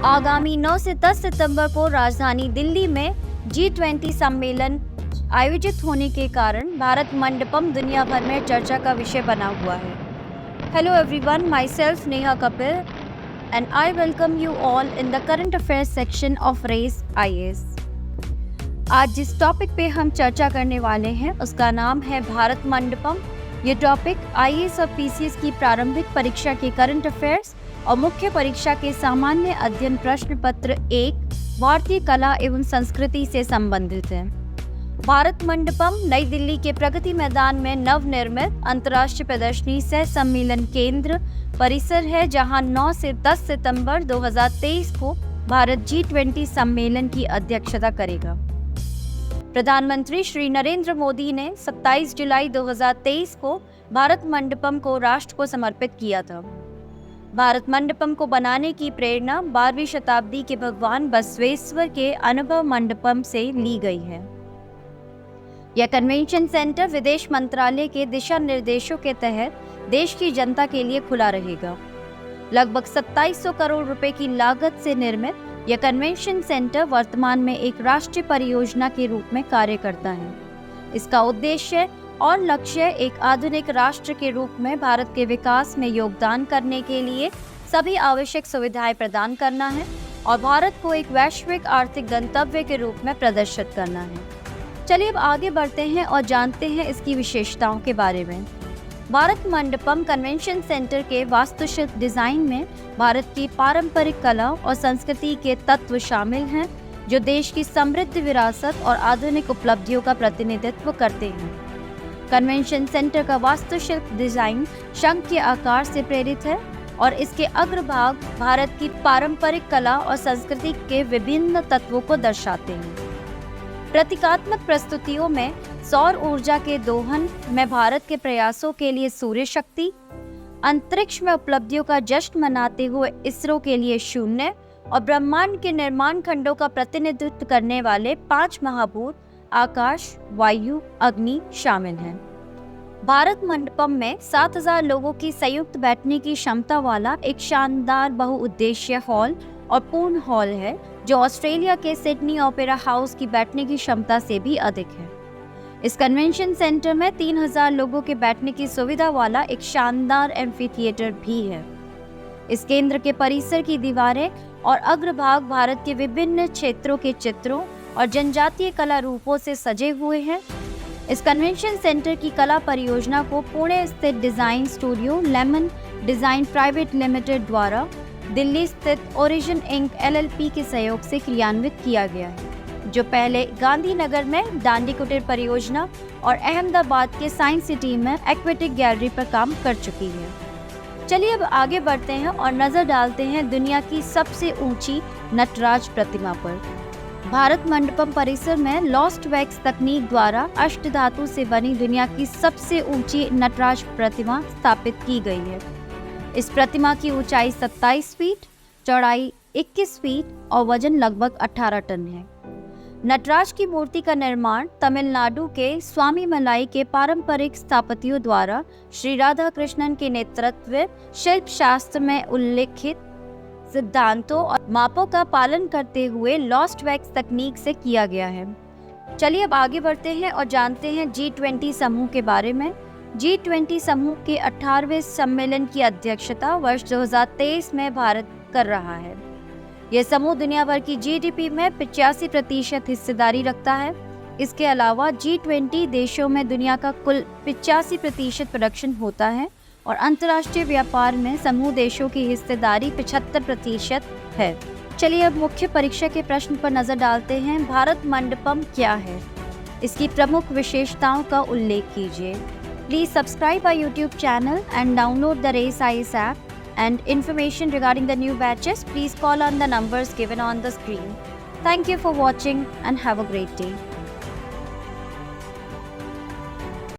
आगामी 9 से 10 सितंबर को राजधानी दिल्ली में G20 सम्मेलन आयोजित होने के कारण भारत मंडपम दुनिया भर में चर्चा का विषय बना हुआ है। Hello everyone, myself Neha Kapil and I welcome you all in the current affairs section of race IAS। आज जिस टॉपिक पे हम चर्चा करने वाले हैं उसका नाम है भारत मंडपम। ये टॉपिक IAS और PCS की प्रारंभिक परीक्षा के करंट अफेयर्स और मुख्य परीक्षा के सामान्य अध्ययन प्रश्न पत्र 1 भारतीय कला एवं संस्कृति से संबंधित है। भारत मंडपम नई दिल्ली के प्रगति मैदान में नवनिर्मित अंतर्राष्ट्रीय प्रदर्शनी सह सम्मेलन केंद्र परिसर है, जहां 9 से 10 सितंबर 2023 को भारत G20 सम्मेलन की अध्यक्षता करेगा। प्रधानमंत्री श्री नरेंद्र मोदी ने 27 जुलाई 2023 को भारत मंडपम को राष्ट्र को समर्पित किया था। भारत मंडपम को बनाने की प्रेरणा 12वीं शताब्दी के भगवान बसवेश्वर के अनुभव मंडपम से ली गई है। यह कन्वेंशन सेंटर विदेश मंत्रालय के दिशा निर्देशों के तहत देश की जनता के लिए खुला रहेगा। लगभग 2700 करोड़ रुपए की लागत से निर्मित यह कन्वेंशन सेंटर वर्तमान में एक राष्ट्रीय परियोजना के रूप में कार्य करता है। इसका उद्देश्य और लक्ष्य एक आधुनिक राष्ट्र के रूप में भारत के विकास में योगदान करने के लिए सभी आवश्यक सुविधाएं प्रदान करना है और भारत को एक वैश्विक आर्थिक गंतव्य के रूप में प्रदर्शित करना है। चलिए अब आगे बढ़ते हैं और जानते हैं इसकी विशेषताओं के बारे में। भारत मंडपम कन्वेंशन सेंटर के वास्तुशिल्प डिजाइन में भारत की पारंपरिक कला और संस्कृति के तत्व शामिल हैं, जो देश की समृद्ध विरासत और आधुनिक उपलब्धियों का प्रतिनिधित्व करते हैं। कन्वेंशन सेंटर का वास्तुशिल्प डिजाइन शंख के आकार से प्रेरित है और इसके अग्रभाग भारत की पारंपरिक कला और संस्कृति के विभिन्न तत्वों को दर्शाते हैं। प्रतीकात्मक प्रस्तुतियों में सौर ऊर्जा के दोहन में भारत के प्रयासों के लिए सूर्य शक्ति, अंतरिक्ष में उपलब्धियों का जश्न मनाते हुए इसरो के लिए शून्य और ब्रह्मांड के निर्माण खंडों का प्रतिनिधित्व करने वाले 5 महाभूत आकाश, वायु, अग्नि शामिल हैं। भारत मंडपम में 7000 लोगों की संयुक्त बैठने की क्षमता वाला एक शानदार बहुउद्देशीय हॉल और पूर्ण हॉल है, जो ऑस्ट्रेलिया के सिडनी ओपेरा हाउस की बैठने की क्षमता से भी अधिक है। इस कन्वेंशन सेंटर में 3000 लोगों के बैठने की सुविधा वाला एक शानदार एम्फी थिएटर भी है। इस केंद्र के परिसर की दीवारें और अग्रभाग भारत के विभिन्न क्षेत्रों के चित्रों और जनजातीय कला रूपों से सजे हुए हैं। इस कन्वेंशन सेंटर की कला परियोजना को पुणे स्थित design studio lemon design private limited द्वारा दिल्ली स्थित ओरिजिन इंक LLP के सहयोग से क्रियान्वित किया गया है, जो पहले गांधीनगर में दांडी कुटीर परियोजना और अहमदाबाद के साइंस सिटी में एक्वेटिक गैलरी पर काम कर चुकी है। चलिए अब आगे बढ़ते हैं और नजर डालते हैं दुनिया की सबसे ऊंची नटराज प्रतिमा पर। भारत मंडपम परिसर में लॉस्ट वैक्स तकनीक द्वारा अष्टधातु से बनी दुनिया की सबसे ऊंची नटराज प्रतिमा स्थापित की गई है। इस प्रतिमा की ऊंचाई 27 फीट, चौड़ाई 21 फीट और वजन लगभग 18 टन है। नटराज की मूर्ति का निर्माण तमिलनाडु के स्वामी मलाई के पारंपरिक स्थापत्यों द्वारा श्री राधा कृष्णन के नेतृत्व शिल्प शास्त्र में उल्लेखित सिद्धांतों और मापों का पालन करते हुए लॉस्ट वैक्स तकनीक से किया गया है। चलिए अब आगे बढ़ते हैं और जानते हैं G20 समूह के बारे में। G20 समूह के 18वें सम्मेलन की अध्यक्षता वर्ष 2023 में भारत कर रहा है। यह समूह दुनिया भर की GDP में 85% हिस्सेदारी रखता है। इसके अलावा G20 देशों में दुनिया का कुल 85% प्रोडक्शन होता है और अंतर्राष्ट्रीय व्यापार में समूह देशों की हिस्सेदारी 75% है। चलिए अब मुख्य परीक्षा के प्रश्न पर नजर डालते हैं। भारत मंडपम क्या है? इसकी प्रमुख विशेषताओं का उल्लेख कीजिए। Please subscribe our YouTube channel and download the Race IAS app. And information regarding the new batches, please call on the numbers given on the screen. Thank you for watching and have a great day.